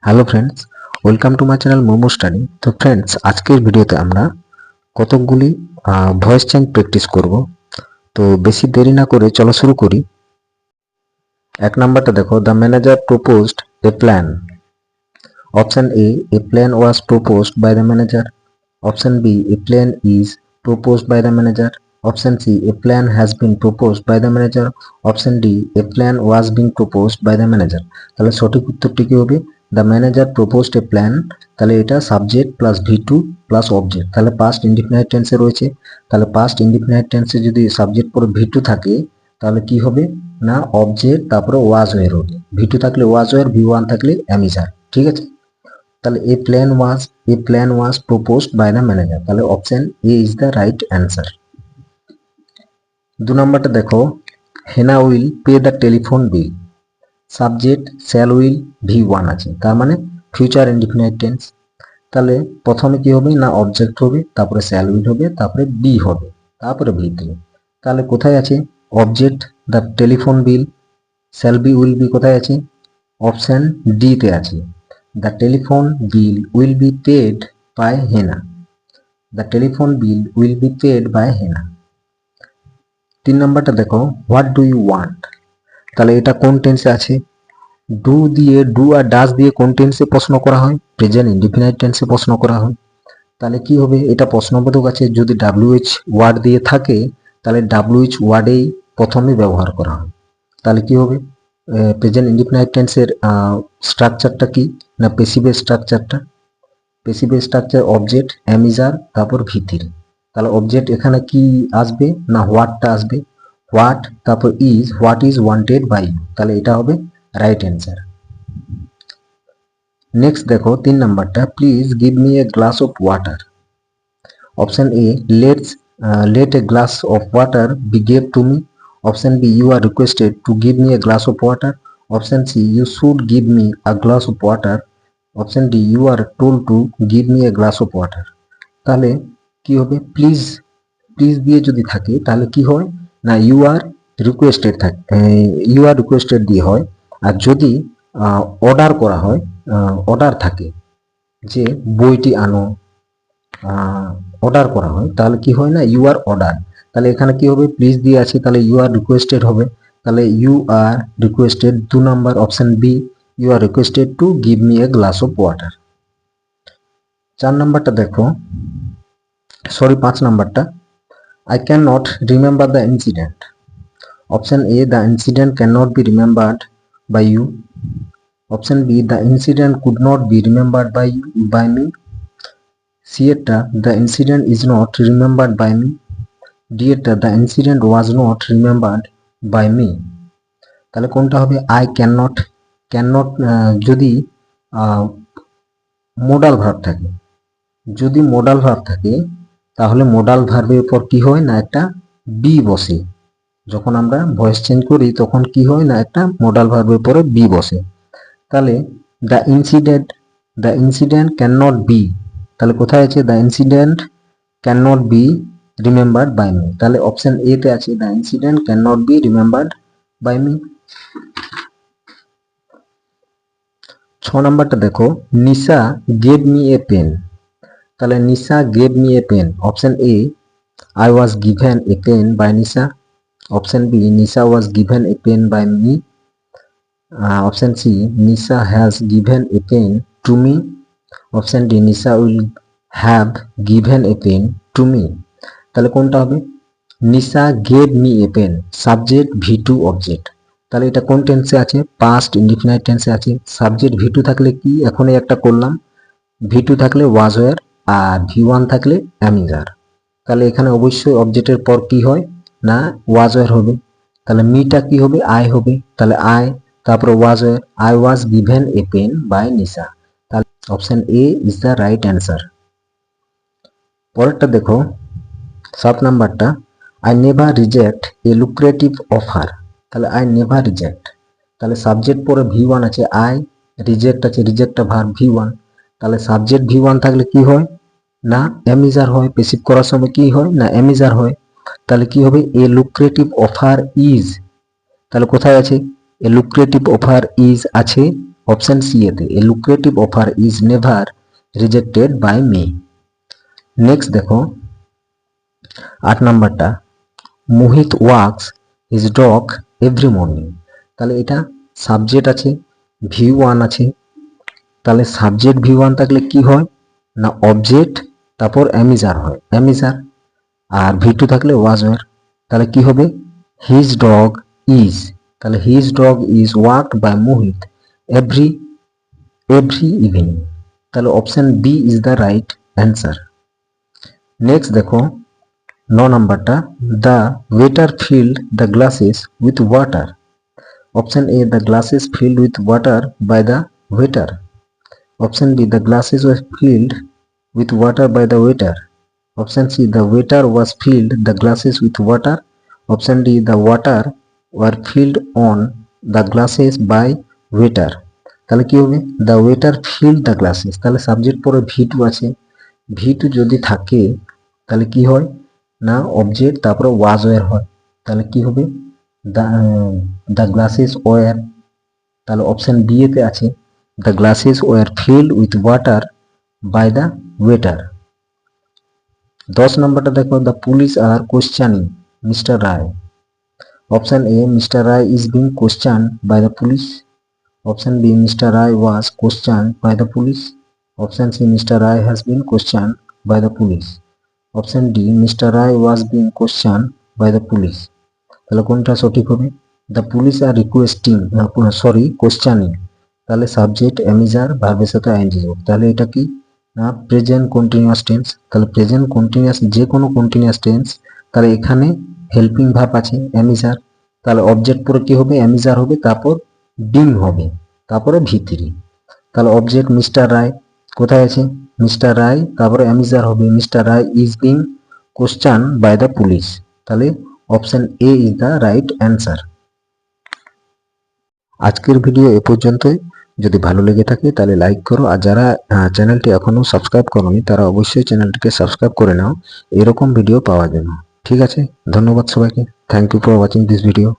Hello friends, welcome to my channel momo study. তো friends, আজকের ভিডিওতে আমরা কতকগুলি ভয়েস চেঞ্জ প্র্যাকটিস করব। তো বেশি দেরি না করে চলো শুরু করি। এক নাম্বারটা দেখো, the manager proposed a plan. Option A plan was proposed by the manager. Option B, a plan is proposed by the manager. Option C, a plan has been proposed by the manager. Option D, a plan was being proposed by the manager. তাহলে সঠিক উত্তরটি কি হবে? The manager proposed a plan. তাহলে এটা subject plus ভি2 plus object, তাহলে past indefinite টেন্সে রয়েছে। তাহলে পাস্ট ইনডিফিনাইট টেন্সে যদি সাবজেক্ট পরে ভি2 থাকে তাহলে কি হবে না, অবজেক্ট তারপরে ওয়াজ ওয়ের হবে। ভি2 থাকলে ওয়াজ ওয়ের, ভি1 থাকলে অ্যামিজার। ঠিক আছে, তাহলে a plan was proposed by the manager. তাহলে option A is the right answer. 2 নাম্বারটা দেখো, Hena will pay the telephone bill. Subject shall will, ভি1 আছে, তার মানে ফিউচার ইনডিফিনাইট টেন্স। তাহলে প্রথমে কি হবে না, অবজেক্ট হবে, তারপরে শ্যাল উইল হবে, তারপরে বি হবে, তারপরে ভি3। তাহলে কোথায় আছে object? The telephone bill, shall be, will be কোথায় আছে? অপশন ডি তে আছে। The telephone bill will be paid by Hena. The telephone bill will be paid by Hena. 3 নাম্বারটা দেখো, হোয়াট ডু ইউ ওয়ান্ট। তাহলে এটা কোন টেন্সে আছে? ডু দিয়ে, ডু আর ডাস দিয়ে কোন টেন্সে প্রশ্ন করা হয়? প্রেজেন্ট ইনডিফিনাইট টেন্সে প্রশ্ন করা হয়। তাহলে কি হবে, এটা প্রশ্নবোধক আছে। যদি ডাব্লিউএইচ ওয়ার্ড দিয়ে থাকে তাহলে ডাব্লিউএইচ ওয়ার্ডেই প্রথমে ব্যবহার করা হয়। তাহলে কি হবে, প্রেজেন্ট ইনডিফিনাইট টেন্সের স্ট্রাকচারটা কি না, পেসিভের স্ট্রাকচারটা। পেসিভের স্ট্রাকচার অবজেক্ট, অ্যামিজার, তারপর ভি3। তাহলে অবজেক্ট এখানে কি আসবে না, হোয়াটটা আসবে। হোয়াট, তারপর is, what is wanted by you. তাহলে এটা হবে রাইট অ্যান্সার। নেক্সট দেখো 3 নাম্বারটা, please give me a glass of water. Option A, let a glass of water be gave to me. Option B, you are requested to give me a glass of water. Option C, you should give me a glass of water. Option D, you are told to give me a glass of water. তাহলে কি হবে, please, please দিয়ে যদি থাকে তাহলে কি হয় না, ইউ আর রিকোয়েস্টেড থাকে, ইউ আর রিকোয়েস্টেড দিয়ে হয়। আর যদি অর্ডার করা হয়, অর্ডার থাকে যে বইটি আনো, অর্ডার করা হয়, তাহলে কি হয় না, ইউ আর অর্ডার। তাহলে এখানে কি হবে, প্লিজ দিয়ে আছে, তাহলে ইউ আর রিকোয়েস্টেড হবে। তাহলে you are requested, 2 number option B, you are requested to give me a glass of water. 4 নাম্বারটা দেখো, 5 নাম্বারটা, I can not remember the incident. Option A, the incident can not be remembered by you. Option B, the incident could not be remembered by me. C এরটা, the incident is not remembered by me. D এরটা, the incident was not remembered by me. তাহলে কোনটা হবে? I can not. Can not যদি modal verb থাকে, যদি modal verb থাকে তাহলে মোডাল ভার্বের উপর কি হয় না, একটা বি বসে। যখন আমরা ভয়েস চেঞ্জ করি তখন কি হয় না, একটা মোডাল ভার্বের উপরে বি বসে। তাহলে the incident can not be, তাহলে কোথায় আছে, the incident can not be remembered by me. তাহলে অপশন এ তে আছে, the incident can not be remembered by me. 6 নাম্বারটা দেখো, Nisha gave me a pen. তাহলে Nisha gave me a pen. Option A, I was given a pen by Nisha. Option B, Nisha was given a pen by me. Option C, Nisha has given a pen to me. Option D, Nisha will have given a pen to me. তাহলে কোনটা হবে? Nisha gave me a pen, subject ভি2 object. তাহলে এটা কোন টেন্সে আছে? Past indefinite টেন্সে আছে। সাবজেক্ট ভি2 থাকলে কি, এখনই একটা করলাম, ভি2 থাকলে ওয়াজ ওয়ার, আর ভি1 থাকলে অ্যামিজার। তাহলে এখানে অবশ্যই অবজেক্টের পর কি হয় না, ওয়াজ ওয়ার হবে। তাহলে মিটা কি হবে, আই হবে। তাহলে আই, তারপরে was were, I was given a pen by Nisha. তাহলে option A is the right answer. পরেরটা দেখো 7 নাম্বারটা, I never reject a lucrative offer. তাহলে আই নেভার রিজেক্ট, তাহলে সাবজেক্ট পরে ভি1 আছে, আই, রিজেক্ট আছে, রিজেক্টটা ভার্ব ভি1। তাহলে সাবজেক্ট ভি1 থাকলে কি হয় না, অ্যামিজার হয়। পেসিভ করার সময় কি হয় না, অ্যামিজার হয়। তাহলে কি হবে, এ লুক্রেটিভ অফার ইজ। তাহলে কোথায় আছে, এ লুক্রেটিভ অফার ইজ আছে অপশন সি এতে a lucrative offer is never rejected by me. Next দেখো 8 নাম্বারটা, Mohit walks his dog every morning. তাহলে এটা সাবজেক্ট আছে, V1 আছে, তাহলে সাবজেক্ট V1 থাকলে কি হয় না অবজেক্ট তারপর অ্যামিজার হয়, অ্যামিজার। আর V2 থাকলে ওয়াজ ওয়ার, তাহলে কি হবে হিজ ডগ ইজ, তাহলে his dog is walked by Mohit every evening. তাহলে option B is the right answer. Next দেখো 9 নাম্বারটা, the waiter filled the glasses with water. Option A the glasses filled with water by the waiter. Option B the glasses were filled with water by the waiter. Option C the waiter was filled the glasses with water. Option D the water were filled on the glasses by waiter. তাহলে কি হবে the waiter filled the glasses, তাহলে subject পরে V2 আছে, V2 যদি থাকে তাহলে কি হয় না অবজেক্ট তারপরে was were হয়, তাহলে কি হবে the glasses were, তাহলে অপশন বি এতে আছে the glasses were filled with water by the waiter। 10 নম্বরটা দেখো the police are questioning Mr. Rai. Option A Mr. Rai is being questioned by the police. Option B Mr. Rai was questioned by the police. Option C Mr. Rai has been questioned by the police. Option D Mr. Rai was being questioned by the police. তাহলে কোনটা সঠিক হবে the police are requesting questioning, তাহলে subject am is are ভার্বের সাথে ING যোগ, তাহলে এটা কি না প্রেজেন্ট কন্টিনিউয়াস টেন্স। তাহলে প্রেজেন্ট কন্টিনিউয়াস যে কোনো কন্টিনিউয়াস টেন্স, তাহলে এখানে হেল্পিং ভার্ব আছে অ্যামিজার, তাহলে অবজেক্ট পরে কি হবে অ্যামিজার হবে, তারপর বিং হবে, তারপরে V3। তাহলে অবজেক্ট মিস্টার রায় কোথায় আছে মিস্টার রায়, তারপরে অ্যামিজার হবে mister Roy is being question by the police, তাহলে option A is the right answer. আজকের ভিডিও এ পর্যন্তই। যদি ভালো লেগে থাকে তাহলে লাইক করো, আর যারা চ্যানেলটি এখনো সাবস্ক্রাইব করোনি তারা অবশ্যই চ্যানেলটিকে সাবস্ক্রাইব করে নাও এরকম ভিডিও পাওয়ার জন্য। ঠিক আছে, ধন্যবাদ সবাইকে। Thank you for watching this video.